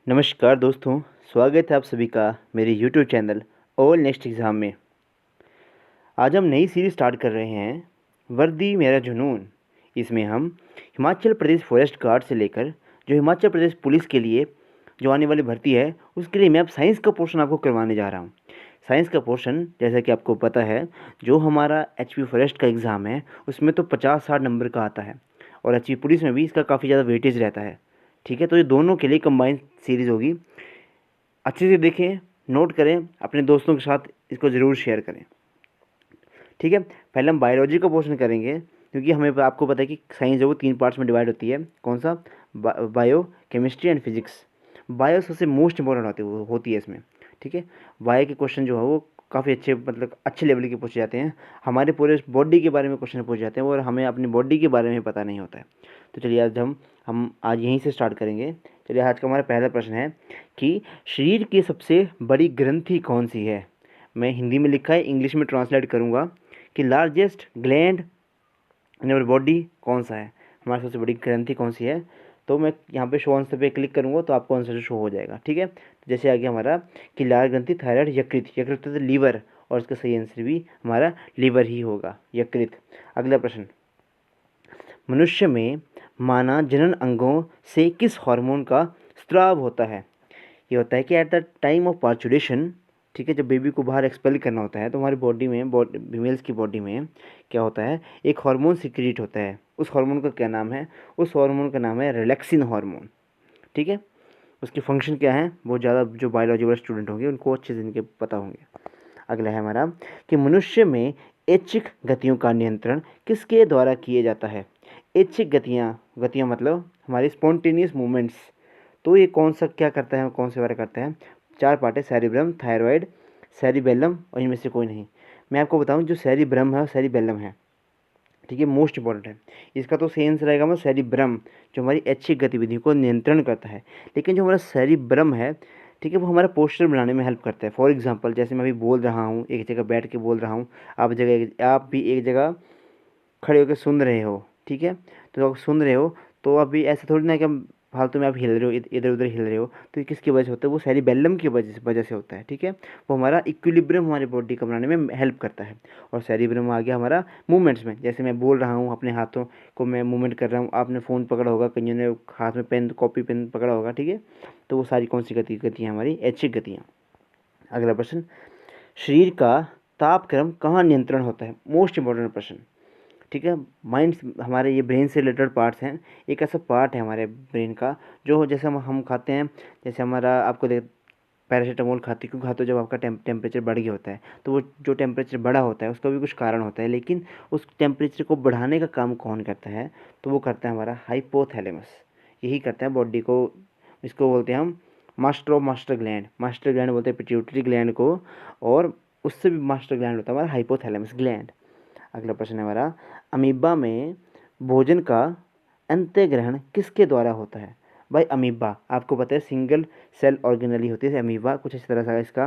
नमस्कार दोस्तों, स्वागत है आप सभी का मेरे YouTube channel all next exam में। आज हम नई सीरीज़ स्टार्ट कर रहे हैं, वर्दी मेरा जुनून। इसमें हम हिमाचल प्रदेश फॉरेस्ट गार्ड से लेकर जो हिमाचल प्रदेश पुलिस के लिए जो आने वाली भर्ती है, उसके लिए मैं अब साइंस का पोर्शन आपको करवाने जा रहा हूँ। साइंस का पोर्शन जैसा कि आपको पता है, जो हमारा एचपी फॉरेस्ट का एग्ज़ाम है, उसमें तो 50-60 नंबर का आता है और एचपी पुलिस में भी इसका काफ़ी ज़्यादा वेटेज रहता है। ठीक है, तो ये दोनों के लिए कंबाइंड सीरीज़ होगी। अच्छे से देखें, नोट करें, अपने दोस्तों के साथ इसको ज़रूर शेयर करें। ठीक है, पहले हम बायोलॉजी का पोर्शन करेंगे, क्योंकि हमें आपको पता है कि साइंस जो वो 3 पार्ट्स में डिवाइड होती है। कौन सा? Bio, chemistry and physics. Bio सबसे मोस्ट इंपॉर्टेंट होती है इसमें। ठीक है, बायो के क्वेश्चन जो है वो काफ़ी अच्छे, मतलब अच्छे लेवल के पूछे जाते हैं। हमारे पूरे बॉडी के बारे में क्वेश्चन पूछे जाते हैं और हमें अपनी बॉडी के बारे में पता नहीं होता है। तो चलिए आज हम आज यहीं से स्टार्ट करेंगे। चलिए, आज का हमारा पहला प्रश्न है कि शरीर की सबसे बड़ी ग्रंथि कौन सी है? मैं हिंदी में लिखा है, इंग्लिश में ट्रांसलेट करूँगा कि largest gland in our body कौन सा है, हमारी सबसे बड़ी ग्रंथि कौन सी है। तो मैं यहाँ पे शो आंसर पे क्लिक करूँगा तो आपको आंसर शो हो जाएगा। ठीक है, तो जैसे आ गया हमारा कि लाल ग्रंथि थायराइड, यकृत, यकृत तो लीवर, और इसका सही आंसर भी हमारा लीवर ही होगा, यकृत। अगला प्रश्न, मनुष्य में माना जनन अंगों से किस हार्मोन का स्त्राव होता है? ये होता है कि at the time of parturition, ठीक है, जब बेबी को बाहर एक्सपेल करना होता है तो हमारी बॉडी में, फीमेल्स की बॉडी में क्या होता है, एक हार्मोन सिक्रीट होता है। उस हार्मोन का क्या नाम है? उस हार्मोन का नाम है रिलैक्सिन हार्मोन। ठीक है, उसकी फंक्शन क्या है वो ज़्यादा जो बायोलॉजी वाले स्टूडेंट होंगे उनको अच्छे से इनके पता होंगे। अगला है हमारा कि मनुष्य में ऐच्छिक गतियों का नियंत्रण किसके द्वारा किया जाता है? ऐच्छिक गतियाँ, गतियाँ मतलब हमारी स्पॉन्टेनियस मूवमेंट्स। तो ये कौन सा क्या करता है, कौन से बारे करता है? 4 पार्ट है, सेरिब्रम, थायरॉयड, सेरिबेलम और इनमें से कोई नहीं। मैं आपको बताऊं, जो सेरिब्रम है और सेरिबेलम है, ठीक है, मोस्ट इंपॉर्टेंट है। इसका तो सही आंसर रहेगा हमारा सेरिब्रम, जो हमारी ऐच्छिक गतिविधि को नियंत्रण करता है। लेकिन जो हमारा सेरिब्रम है, ठीक है, वो हमारा पोस्चर बनाने में हेल्प करता है। फॉर एग्जांपल, जैसे मैं अभी बोल रहा हूँ, एक जगह बैठ के बोल रहा हूँ, आप भी एक जगह खड़े होकर सुन रहे हो। ठीक है, तो आप सुन रहे हो तो अभी ऐसा थोड़ी ना कि हम फालतू में आप हिल रहे हो, इधर उधर हिल रहे हो। तो ये किसकी वजह से होता है? वो सेरिबेलम की वजह से होता है। ठीक है, वो हमारा इक्विलिब्रियम हमारी बॉडी का बनाने में हेल्प करता है। और सेरिब्रम आ गया हमारा मूवमेंट्स में, जैसे मैं बोल रहा हूँ, अपने हाथों को मैं मूवमेंट कर रहा हूँ, आपने फ़ोन पकड़ा होगा, कईयों ने हाथ में पेन, कॉपी पेन पकड़ा होगा। ठीक है, तो वो सारी कौन सी गतियाँ हमारी ऐच्छिक गतियाँ। अगला प्रश्न, शरीर का तापक्रम कहाँ नियंत्रण होता है? मोस्ट इंपॉर्टेंट प्रश्न। ठीक है, माइंड, हमारे ये ब्रेन से रिलेटेड पार्ट्स हैं। एक ऐसा पार्ट है हमारे ब्रेन का जो जैसे हम खाते हैं, जैसे हमारा आपको देख, पैरासीटामोल खाते क्यों खाते हो? जब आपका टेम्परेचर बढ़ गया होता है, तो वो जो टेम्परेचर बढ़ा होता है उसका भी कुछ कारण होता है, लेकिन उस टेम्परेचर को बढ़ाने का काम कौन करता है? तो वो करता है हमारा हाइपोथैलेमस। यही करता है बॉडी को, इसको बोलते हैं हम master of master gland. Master gland बोलते हैं पिट्यूटरी ग्लैंड को, और उससे भी मास्टर ग्लैंड होता है हमारा हाइपोथैलेमस ग्लैंड। अगला प्रश्न है हमारा, अमीबा में भोजन का अंत्यग्रहण किसके द्वारा होता है? भाई अमीबा आपको पता है सिंगल सेल ऑर्गेनली होती है अमीबा, कुछ इस तरह सा इसका,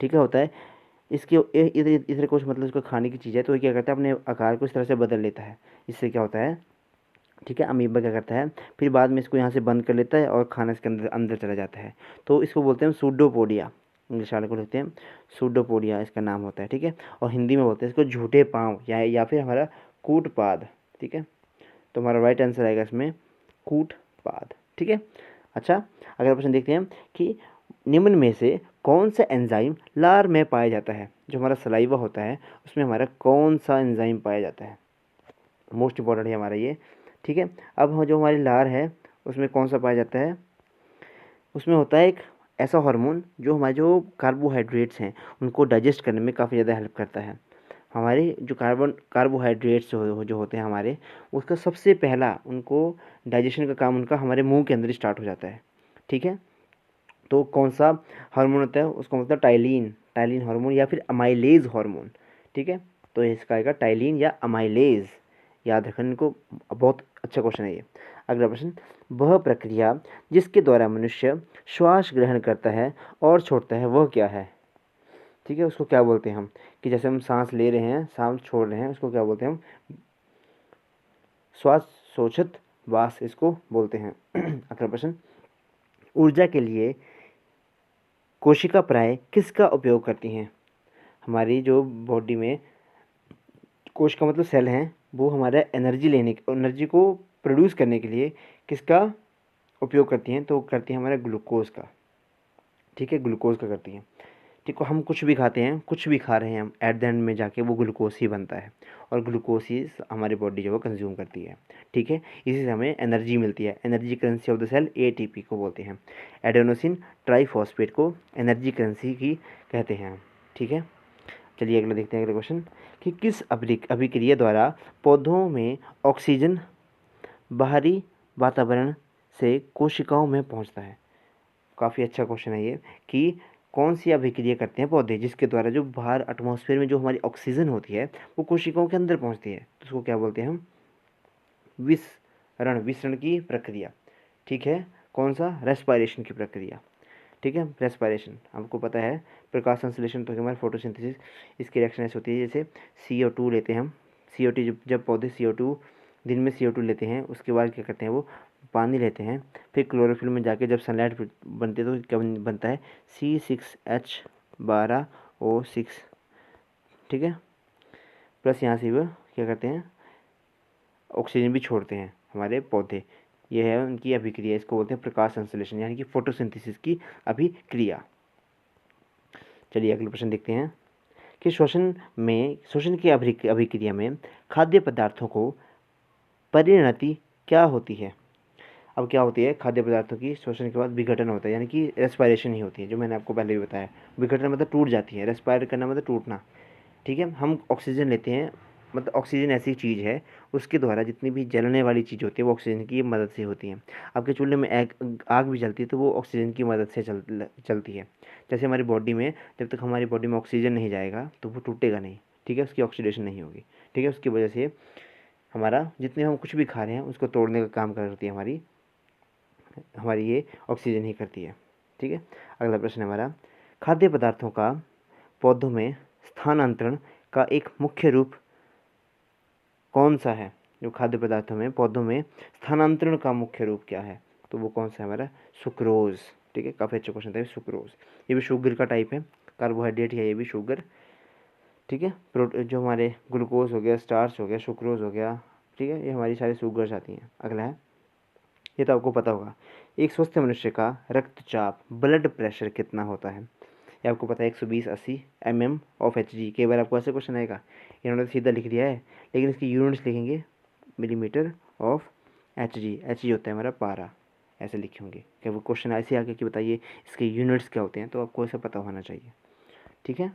ठीक है, होता है। इसके इधर कुछ मतलब इसको खाने की चीज़ है, तो ये क्या करता है, अपने आकार को इस तरह से बदल लेता है। इससे क्या होता है, ठीक है, अमीबा क्या करता है, फिर बाद में इसको यहाँ से बंद कर लेता है और खाना इसके अंदर अंदर चला जाता है। तो इसको बोलते हैं सूडोपोडिया, इंग्लिश वाले को लिखते हैं सूडोपोडिया, इसका नाम होता है। ठीक है, और हिंदी में बोलते हैं इसको झूठे पाँव या फिर हमारा कूटपाद। ठीक है, तो हमारा राइट आंसर आएगा इसमें कूटपाद। ठीक है, अच्छा, अगला प्रश्न देखते हैं कि निम्न में से कौन सा एंजाइम लार में पाया जाता है? जो हमारा सलाइवा होता है उसमें हमारा कौन सा एंजाइम पाया जाता है? मोस्ट इंपॉर्टेंट है हमारा ये। ठीक है, अब जो हमारी लार है उसमें कौन सा पाया जाता है? उसमें होता है एक ऐसा हार्मोन जो हमारे जो कार्बोहाइड्रेट्स हैं उनको डाइजेस्ट करने में काफ़ी ज़्यादा हेल्प करता है। हमारे जो कार्बोहाइड्रेट्स जो होते हैं हमारे, उसका सबसे पहला उनको डाइजेशन का काम उनका हमारे मुंह के अंदर स्टार्ट हो जाता है। ठीक है, तो कौन सा हार्मोन होता है? उसको मतलब टाइलिन, टाइलिन हार्मोन या फिर अमाइलेज हार्मोन। ठीक है, तो इसका आएगा टाइलिन या अमाइलेज, याद रखना इनको, बहुत अच्छा क्वेश्चन है ये। अगला प्रश्न, वह प्रक्रिया जिसके द्वारा मनुष्य श्वास ग्रहण करता है और छोड़ता है वह क्या है? ठीक है, उसको क्या बोलते हैं हम, कि जैसे हम सांस ले रहे हैं, सांस छोड़ रहे हैं, उसको क्या बोलते हैं हम? श्वास सोछत वास इसको बोलते हैं। अगला प्रश्न, ऊर्जा के लिए कोशिका प्राय किसका उपयोग करती हैं? हमारी जो बॉडी में कोशिका मतलब सेल हैं, वो हमारा एनर्जी को प्रोड्यूस करने के लिए किसका उपयोग करती हैं? तो करती हैं हमारा ग्लूकोज़ का। ठीक है, ग्लूकोज़ का करती हैं। ठीक है, हम कुछ भी खाते हैं, कुछ भी खा रहे हैं हम, एट द एंड में जाके वो ग्लूकोज ही बनता है और ग्लूकोज ही हमारी बॉडी जो है कंज्यूम करती है। ठीक है, इसी से हमें एनर्जी मिलती है। Energy currency of the cell ATP को बोलते हैं। एडेनोसिन ट्राइफॉस्फेट को एनर्जी करेंसी की कहते हैं। ठीक है, चलिए अगला देखते हैं। अगला क्वेश्चन कि किस अभिक्रिया द्वारा पौधों में ऑक्सीजन बाहरी वातावरण से कोशिकाओं में पहुंचता है? काफ़ी अच्छा क्वेश्चन है ये कि कौन सी अभिक्रिया करते हैं पौधे जिसके द्वारा जो बाहर एटमॉस्फेयर में जो हमारी ऑक्सीजन होती है वो कोशिकाओं के अंदर पहुंचती है, तो उसको क्या बोलते हैं हम? विसरण की प्रक्रिया। ठीक है, कौन सा? रेस्पायरेशन की प्रक्रिया। ठीक है, रेस्पायरेशन आपको पता है। प्रकाश संश्लेषण तो हमारे फोटोसिंथेसिस, इसकी रिएक्शन ऐसी होती है जैसे CO2 लेते हैं हम। CO2 जब पौधे CO2 दिन में CO2 लेते हैं, उसके बाद क्या करते हैं वो पानी लेते हैं, फिर क्लोरोफिल में जाके जब सनलाइट बनती है तो क्या बनता है? C6H12O6। ठीक है, प्लस यहाँ से वो क्या करते हैं? ऑक्सीजन भी छोड़ते हैं हमारे पौधे। यह है उनकी अभिक्रिया, इसको बोलते हैं प्रकाश संश्लेषण यानी कि फोटोसिंथेसिस की अभिक्रिया। चलिए अगले प्रश्न देखते हैं कि शोषण की अभिक्रिया में खाद्य पदार्थों को परिणति क्या होती है? अब क्या होती है? खाद्य पदार्थों की शोषण के बाद विघटन होता है, यानी कि रेस्पायरेशन ही होती है, जो मैंने आपको पहले भी बताया। विघटन मतलब टूट जाती है, रेस्पायर करना मतलब टूटना। ठीक है, हम ऑक्सीजन लेते हैं, मतलब ऑक्सीजन ऐसी चीज़ है उसके द्वारा जितनी भी जलने वाली चीज़ होती है वो ऑक्सीजन की मदद से होती है। आपके चूल्हे में आग भी जलती है तो वो ऑक्सीजन की मदद से चलती है। जैसे हमारी बॉडी में जब तक हमारी बॉडी में ऑक्सीजन नहीं जाएगा तो वो टूटेगा नहीं। ठीक है, उसकी ऑक्सीडेशन नहीं होगी। ठीक है, उसकी वजह से हमारा जितने हम कुछ भी खा रहे हैं उसको तोड़ने का काम करती है हमारी ये ऑक्सीजन ही करती है। ठीक है, अगला प्रश्न है हमारा, खाद्य पदार्थों का पौधों में स्थानांतरण का एक मुख्य रूप कौन सा है? जो खाद्य पदार्थों में पौधों में स्थानांतरण का मुख्य रूप क्या है? तो वो कौन सा है हमारा? सुक्रोज। ठीक है, काफ़ी अच्छा क्वेश्चन था। सुक्रोज ये भी शुगर का टाइप है, कार्बोहाइड्रेट है ये भी शुगर। ठीक है, जो हमारे ग्लूकोज हो गया, स्टार्च हो गया, सुक्रोज हो गया। ठीक है, ये हमारी सारी शुगर्स आती हैं। अगला है, ये तो आपको पता होगा, एक स्वस्थ मनुष्य का रक्तचाप ब्लड प्रेशर कितना होता है? ये आपको पता है 120/80 mm/Hg। कई बार आपको ऐसे क्वेश्चन आएगा, इन्होंने तो सीधा लिख दिया है लेकिन इसकी यूनिट्स लिखेंगे mm/Hg। Hg होता है हमारा पारा, ऐसे लिखे होंगे। क्या वो क्वेश्चन ऐसे आके कि बताइए इसके यूनिट्स क्या होते हैं, तो आपको ऐसा पता होना चाहिए। ठीक है,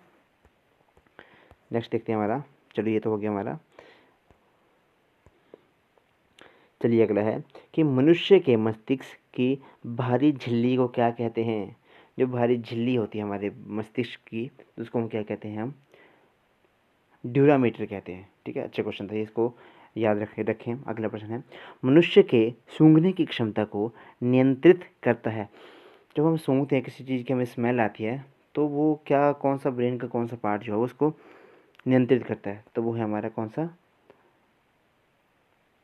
नेक्स्ट देखते हैं हमारा। चलिए ये तो हो गया हमारा। चलिए अगला है कि मनुष्य के मस्तिष्क की भारी झिल्ली को क्या कहते हैं? जो भारी झिल्ली होती है हमारे मस्तिष्क की, तो उसको हम क्या कहते हैं? हम ड्यूरामीटर कहते हैं। ठीक है, अच्छा क्वेश्चन था, इसको याद रखें। अगला प्रश्न है, मनुष्य के सूंघने की क्षमता को नियंत्रित करता है। जब हम सूंघते हैं किसी चीज़ की हमें स्मेल आती है तो वो क्या, कौन सा ब्रेन का कौन सा पार्ट जो है उसको नियंत्रित करता है? तो वो है हमारा कौन सा?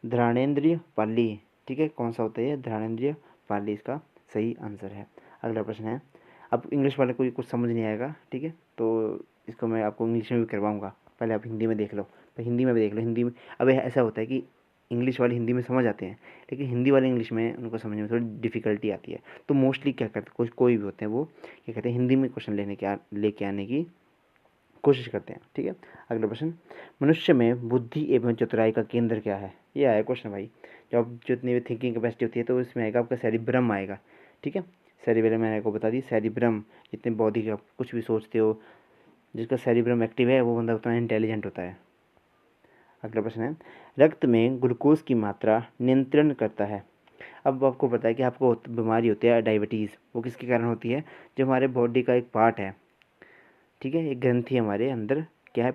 घ्राणेंद्रिय पाली। ठीक है, कौन सा होता है ये? घ्राणेंद्रिय पाली इसका सही आंसर है। अगला प्रश्न है, अब इंग्लिश वाले को कुछ समझ नहीं आएगा, ठीक है, तो इसको मैं आपको इंग्लिश में भी करवाऊँगा। पहले आप हिंदी में देख लो, तो हिंदी में भी देख लो। हिंदी में अब ऐसा होता है कि इंग्लिश वाले हिंदी में समझ आते हैं लेकिन हिंदी वाले इंग्लिश में उनको समझने में थोड़ी डिफ़िकल्टी आती है। तो मोस्टली क्या करते हैं, कोई भी होते हैं वो क्या कहते हैं, हिंदी में क्वेश्चन लेके आने की कोशिश करते हैं। ठीक है, अगला प्रश्न, मनुष्य में बुद्धि एवं चतुराई का केंद्र क्या है? ये आया क्वेश्चन भाई। जब जितनी भी थिंकिंग कैपेसिटी होती है तो इसमें आएगा आपका सेरिब्रम आएगा। ठीक है, सेरिब्रम मैंने आपको बता दी, सेरिब्रम जितने बॉडी का कुछ भी सोचते हो, जिसका सेरिब्रम एक्टिव है वो बंदा उतना इंटेलिजेंट होता है। अगला प्रश्न है, रक्त में ग्लूकोज की मात्रा नियंत्रण करता है। अब आपको पता है कि आपको बीमारी होती है डायबिटीज़, वो किसके कारण होती है? जो हमारे बॉडी का एक पार्ट है, ठीक है, एक ग्रंथि हमारे अंदर क्या है?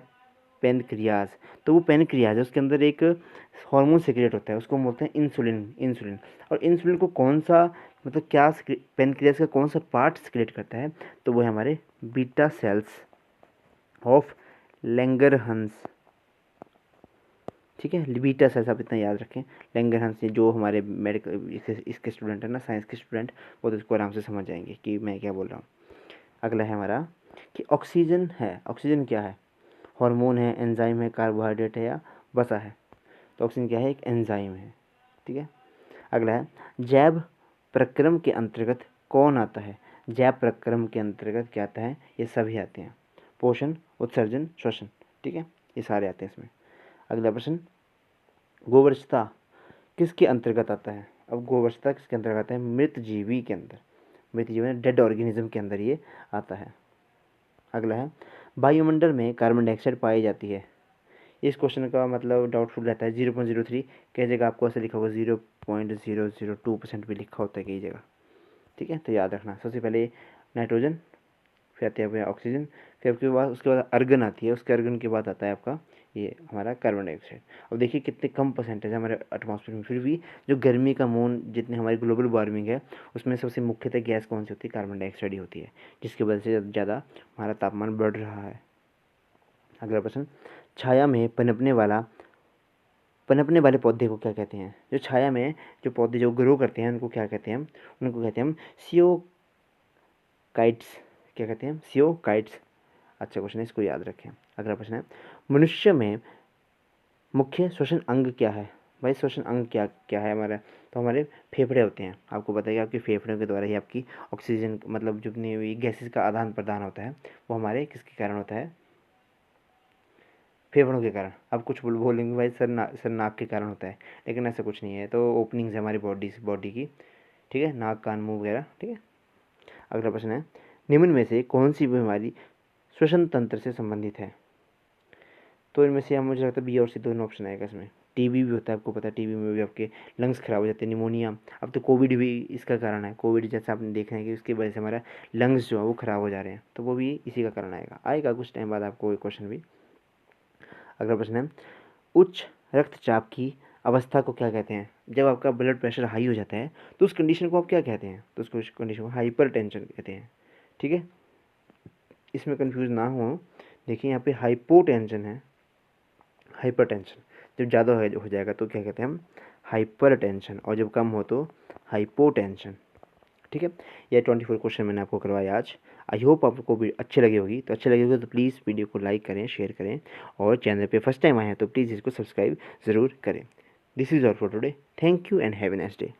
पेनक्रियाज। तो वो पेनक्रियाज है, उसके अंदर एक हार्मोन सिक्रेट होता है, उसको हम बोलते हैं इंसुलिन। और इंसुलिन को कौन सा, मतलब क्या पेनक्रियाज का कौन सा पार्ट सिक्रेट करता है? तो वो है हमारे बीटा सेल्स ऑफ लैंगरहंस। ठीक है, बीटा सेल्स आप इतना याद रखें। लैंगरहैंस से जो हमारे मेडिकल इसके स्टूडेंट हैं ना, साइंस के स्टूडेंट, वो तो इसको आराम से समझ जाएंगे कि मैं क्या बोल रहा हूँ। अगला है हमारा कि ऑक्सीजन है, ऑक्सीजन क्या है? हार्मोन है, एंजाइम है, कार्बोहाइड्रेट है या वसा है? तो ऑक्सीजन क्या है? एक एंजाइम है। ठीक है। अगला है जैव प्रक्रम के अंतर्गत कौन आता है? जैव प्रक्रम के अंतर्गत क्या आता है? ये सभी आते हैं, पोषण, उत्सर्जन, श्वसन। ठीक है, ये सारे आते हैं इसमें। अगला प्रश्न, गोवंशता किसके अंतर्गत आता है? अब गोवंशता किसके अंतर्गत आता है? मृत जीवी के अंदर, मृत जीवी डेड ऑर्गेनिज्म के अंदर ये आता है। अगला है वायुमंडल में कार्बन डाइऑक्साइड पाई जाती है। इस क्वेश्चन का मतलब डाउटफुल रहता है। 0.03 कई जगह आपको ऐसे लिखा होगा, 0.002% भी लिखा होता है कई जगह। ठीक है, तो याद रखना। सबसे पहले नाइट्रोजन, फिर आती है ऑक्सीजन, फिर उसके बाद अर्गन आती है, उसके अर्गन के बाद आता है आपका ये हमारा कार्बन डाइऑक्साइड। अब देखिए कितने कम परसेंटेज है हमारे एटमॉस्फेयर में, फिर भी जो गर्मी का मौन, जितने हमारी ग्लोबल वार्मिंग है, उसमें सबसे मुख्यतः गैस कौन सी होती है? कार्बन डाइऑक्साइड ही होती है, जिसकी वजह से ज़्यादा हमारा तापमान बढ़ रहा है। अगला प्रश्न, छाया में पनपने वाले पौधे को क्या कहते हैं? जो छाया में जो पौधे जो ग्रो करते हैं उनको क्या कहते हैं? उनको कहते हैं हम सियोकाइट्स। क्या कहते हैं? सियोकाइट्स। अच्छा क्वेश्चन है, इसको याद रखें। अगला प्रश्न है, मनुष्य में मुख्य श्वसन अंग क्या है? भाई श्वसन अंग क्या क्या है हमारा? तो हमारे फेफड़े होते हैं। आपको पता है कि आपके फेफड़ों के द्वारा ही आपकी ऑक्सीजन, मतलब जितनी भी गैसेस का आदान प्रदान होता है, वो हमारे किसके कारण होता है? फेफड़ों के कारण। अब कुछ बोलेंगे भाई सर नाक के कारण होता है, लेकिन ऐसा कुछ नहीं है। तो ओपनिंग्स है हमारी बॉडी की। ठीक है, नाक, कान, मुंह वगैरह। ठीक है। अगला प्रश्न है, निम्न में से कौन सी बीमारी श्वसन तंत्र से संबंधित है? तो इनमें से मुझे लगता है बी और सी दोनों ऑप्शन आएगा इसमें। टीबी भी होता है, आपको पता है टीबी में भी आपके लंग्स खराब हो जाते हैं, निमोनिया। अब तो कोविड भी इसका कारण है। कोविड जैसे आपने देखा है कि उसकी वजह से हमारा लंग्स जो है वो खराब हो जा रहे हैं, तो वो भी इसी का कारण आएगा कुछ टाइम बाद आपको ये क्वेश्चन भी। अगला प्रश्न है, उच्च रक्तचाप की अवस्था को क्या कहते हैं? जब आपका ब्लड प्रेशर हाई हो जाता है तो उस कंडीशन को आप क्या कहते हैं? तो उसको कंडीशन को हाइपर टेंशन कहते हैं। ठीक है, इसमें कंफ्यूज ना हो। देखिए यहाँ पे हाइपोटेंशन है, हाइपर टेंशन। जब ज़्यादा हो जाएगा तो क्या कहते हैं हम? Hyper tension. और जब कम हो तो हाइपोटेंशन। ठीक है, ये 24 क्वेश्चन मैंने आपको करवाया आज। आई होप आपको भी अच्छी लगी होगी। तो अच्छी लगी होगी तो प्लीज़ वीडियो को लाइक करें, शेयर करें, और चैनल पे फर्स्ट टाइम आए हैं तो प्लीज़ इसको सब्सक्राइब ज़रूर करें। This is all for today. Thank you and have a nice day.